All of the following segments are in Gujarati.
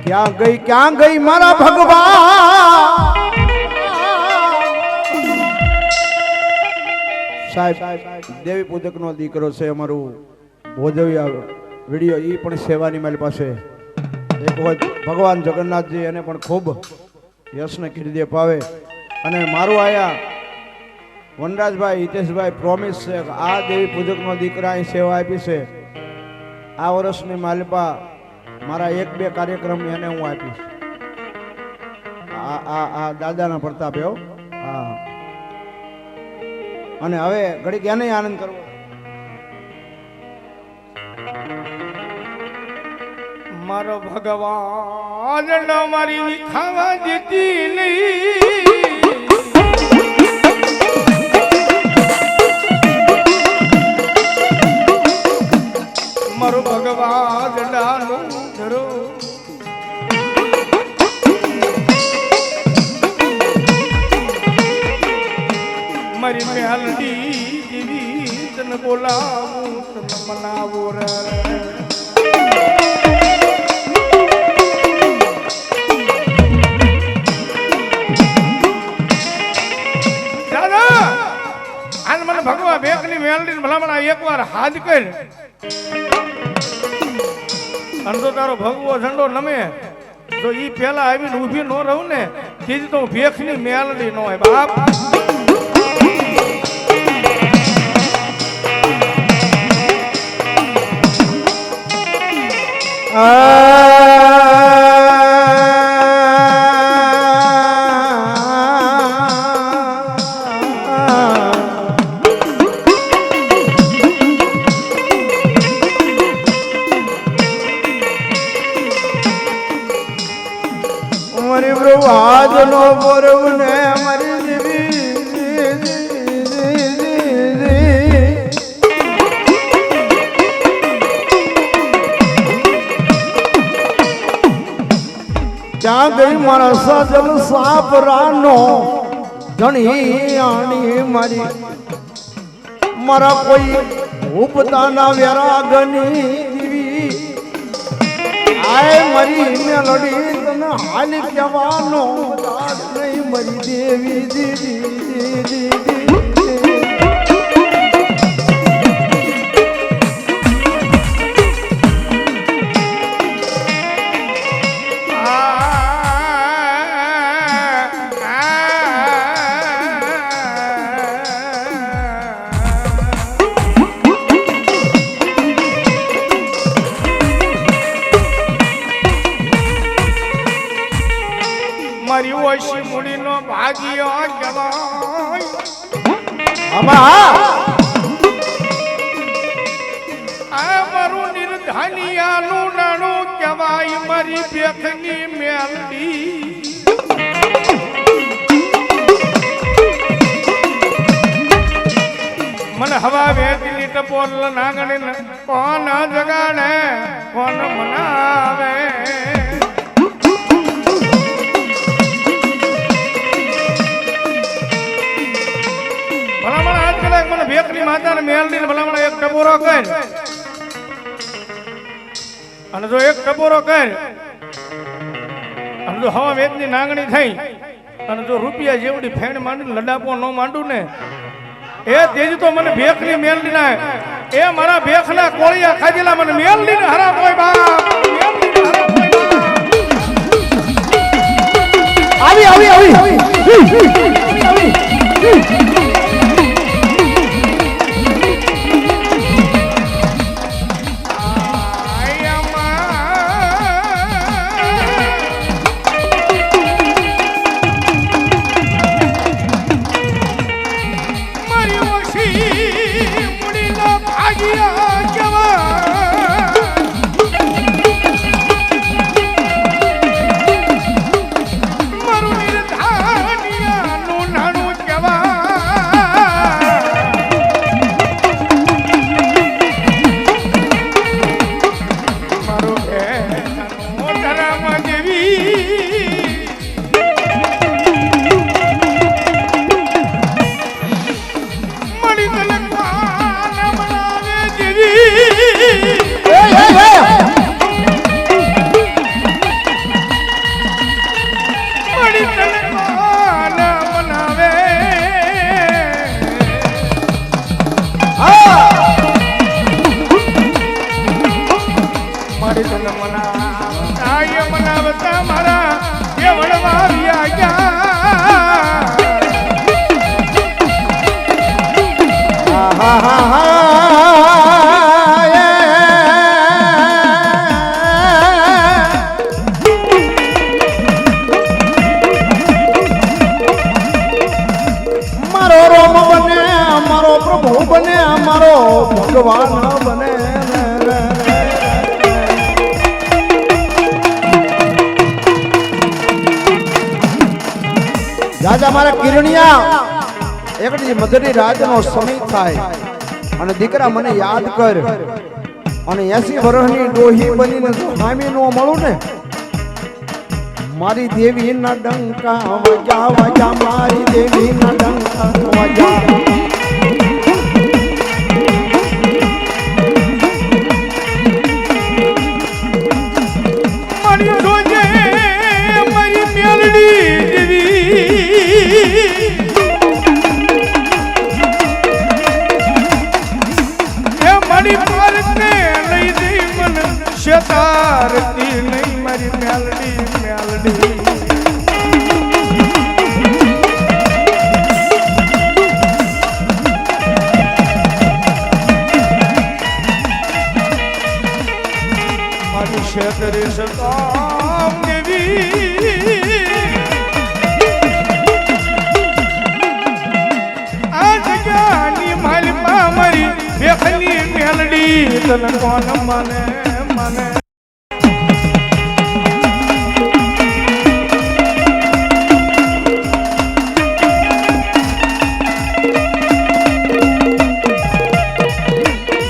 ક્યાં ગઈ મારા ભગવાન સાહેબ દેવી પૂજક નો દીકરો છે અમારું ભોજવ્યા વિડીયો ઈ પણ સેવાની મારી પાસે એક વખત ભગવાન જગન્નાથજી એને પણ ખૂબ યશને કીર્તિ પાવે અને મારું આયા વનરાજભાઈ હિતેશભાઈ પ્રોમિસ છે આ દેવી પૂજક નો દીકરા અહીં સેવા આપી છે આ વર્ષની માલિપા મારા 1-2 કાર્યક્રમ એને હું આપીશ આ દાદાના પ્રતાપે હો હા અને હવે ઘડીક એને આનંદ કરવો મારો ભગવાન મારી ખાવા દેતી નહીં મારો ભગવાન ડાનું ધરો મારી મેલડી જેવી તને બોલાવું તને મનાવો રે દાદા આજ મને ભગવાન બેકની મેલડી ભલામણ એકવાર હાથ કર અંધો તારો ભગવો ઝંડો નમે જો ઈ પેલા આવીને ઊભી ન રહું ને તેથી તો ભેખની મેલડી ન હોય બાપ આજનો પર્વ ને મારી દેવી ક્યાં ગઈ મારા સજલ સાપરાનો ધણી આણી મારી મારા કોઈ ઉપતાના વેરાગની દેવી આય મારી મેલડી તને હાલ કહેવાનો નહીં મારી દેવી દીદી મારી ઓછી મૂડીનો ભાગ્યો કહેવાય આ મારું નિર્ધાનિયાનું નાણું કહેવાય મારી બેખની મેલડી મને હવા વેચની ટપોલ નાગણી કોણ જગાડે કોણ મનાવે મને ભેખની માતાને મેલડી ભલામણ એક ટપોરો કર અને જો એક ટપોરો કર અને જો હવા વેદની નાંગણી થઈ અને જો રૂપિયા જેવડી ફેણ માંડીને લડાપો ન માંડું ને એ તેજ તો મને ભેખની મેલડી ના એ મારા ભેખના કોળિયા ખાધેલા મને મેલડી ને હરા કોઈ બાપ આવી આજે અમારા કિરણિયા એકડી મધરી રાતનો સમય થાય અને દીકરા મને યાદ કર અને 80 વર્ષની ડોહી બનીને જો હામી નો મળું ને મારી દેવી ના ડંકા વાગ્યા વાગ્યા મારી દેવી ના ડંકા વાગ્યા શેતારતી નહીં મારી મેલડી મેલડી મારી શેતરે સતામ દેવી આ જગ્યાની મારી મારી બેખની મેલડી તને કોણ મને મને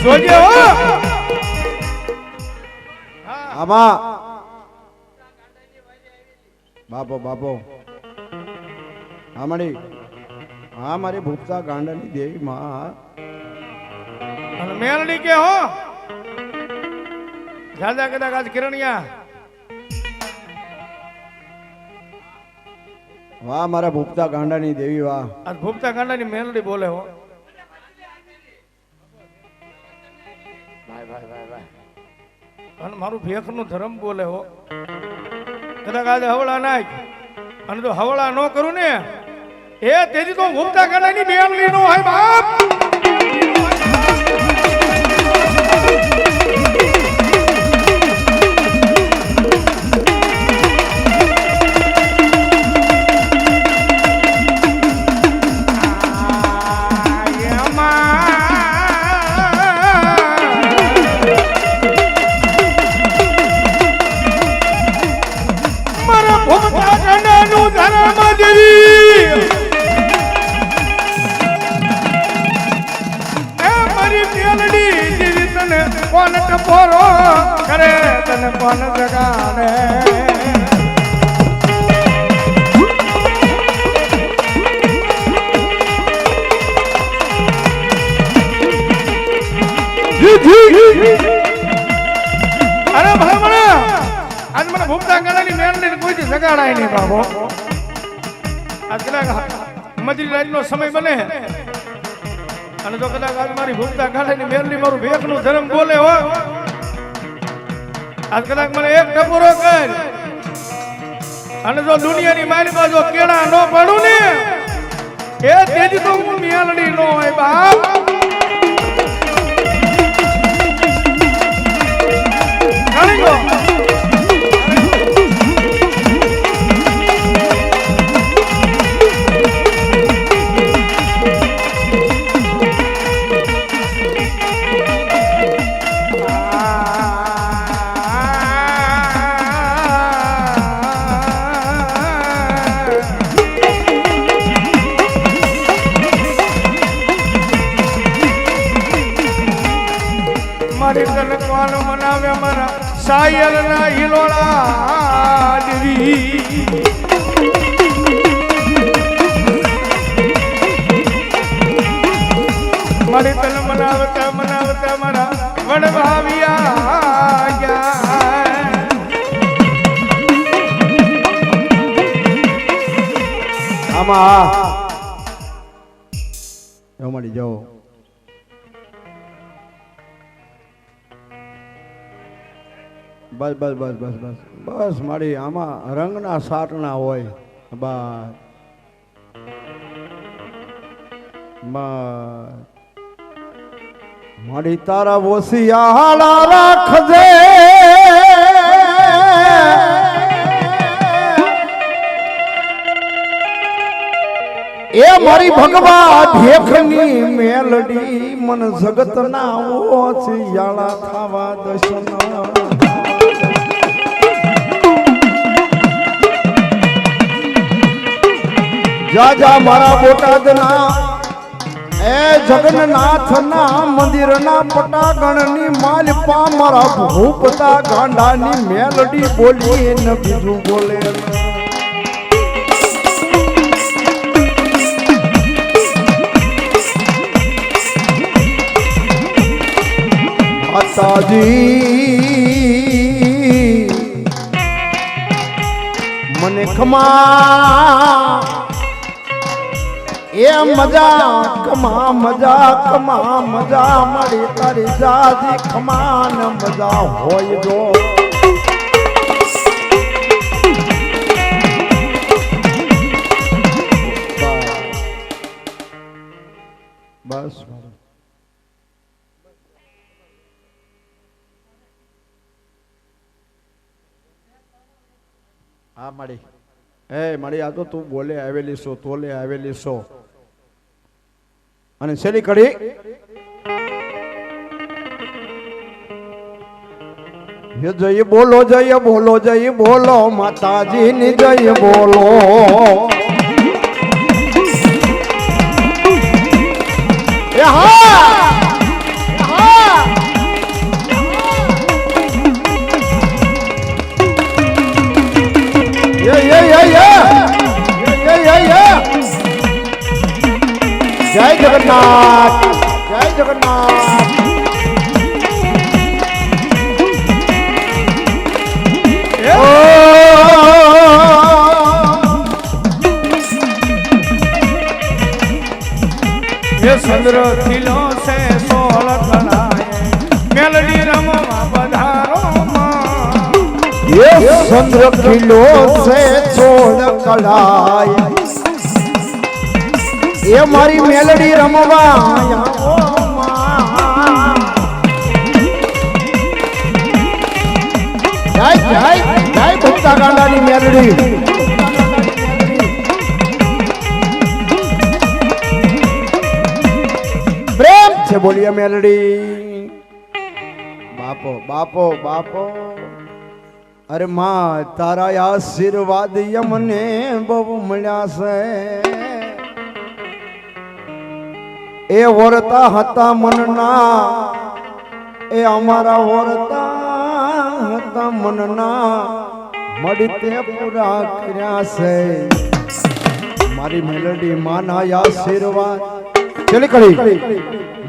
જોજે હો આમાં બાપો બાપો આમડી હા મારી ભૂપતા ગાંડાની દેવી માં અને મેલડી કે હો દાદા કદાચ આજ કિરણિયા વાહ મારા ભૂપતા ગાંડાની દેવી વાહ આજ ભૂપતા ગાંડાની મેલડી બોલે હો ભાઈ ભાઈ ભાઈ ભાઈ અને મારું ભેખનું ધર્મ બોલે હો કદાચ આજે હવળા નાખ અને જો હવળા ન કરું ને એ તેથી તો ભૂપતા ગાંડાની મેલડી નો હોય બાપ કોણ ટપોરો કરે તને કોણ જગાડે અરે ભલે મને આજ મને ભૂપતા ગાળાની મેલડી કોઈથી જગાડાય નહીં બાબો આજ કદાચ મજરી રાતનો સમય બને અને જો કદાચ આજ મારી ભૂપતા ગાળાની મેલડી મારું ભેખનું ધર્મ બોલે હો આજ કદાચ મને એક ટપોરો કર અને જો દુનિયાની માલિકા જો કેળા ન પડું ને એ તેજી તો હું મેલડી નો હોય બાપ ઘણી ગો મારી તને કોણ મનાવે મારા સાયલ ના હિલોળા દેવી મારી તને મનાવતા મનાવતા મારા વડભાવિયા ગયા આમાં મળી જાઓ બસ બસ બસ બસ બસ બસ મારી આમાં રંગના સાટના હોય બસ મારી તારા વસિયાળા રાખજે એ મારી ભગવા ભેખની મેલડી મન જગત ના ઓછિયાળા થવા દશના જા જા મારા બોટાદના એ જગન્નાથના મંદિરના પટાગણની માલપા મારા ભૂપતા ગાંડાની મેલડી બોલી ને બીજું બોલે માતાજી મને ખમા એ મજા કમા મળી તારી જાજી ખમા ન મજા હોય જો બસ હા મળી મળી આ તો તું બોલે આવેલી છો તોલે આવેલી છો અને છેલ્લી કડી જય બોલો માતાજી ની જય બોલો એ હા જય જગન્નાથ જય જગન્નાથ ये चंद्र खिलो से सोल कलाए मेलडी रमवा बधारो ये चंद्र खिलो से सोल कलाए ये मारी मेलडी रमवा जय जय जय भक्ता गांडानी मेलडी प्रेम से बोलिए मेलडी बापो बापो बापो अरे मां तारा आशीर्वाद यमने बहु મળ્યા છે એ વરતા હતા મનના એ અમારા વરતા હતા મનના મળતે પૂરા કર્યા છે મારી મેલડી માના આશીર્વાદ ચલી કરી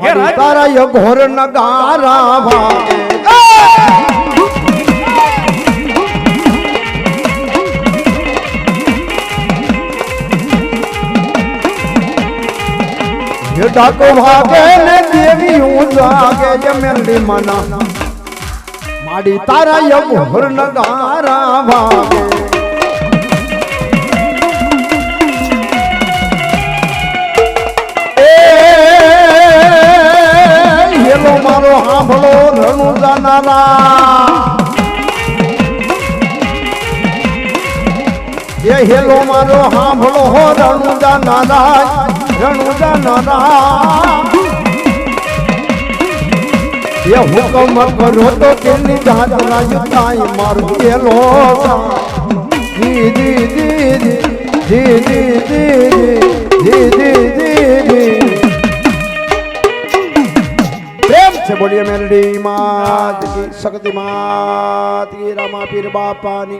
મારી તારા યઘોર નગારા ભાગે ये डाको भागे ने देवी हूँ जागे ये मेरी मना माड़ी तारा यघोर नगारा भागे हेलो मारो हांभलो रणु जानारा ये हेलो मारो हांभलो रणु जानारा रणु जानारा ये हुकम करो तो केनी जात राजताई मारू हेलो दी दी दी दी दी दी दी दी दी प्रेम से बोलिए मेलडी मात की शक्ति मात की रामा पीर बापा नी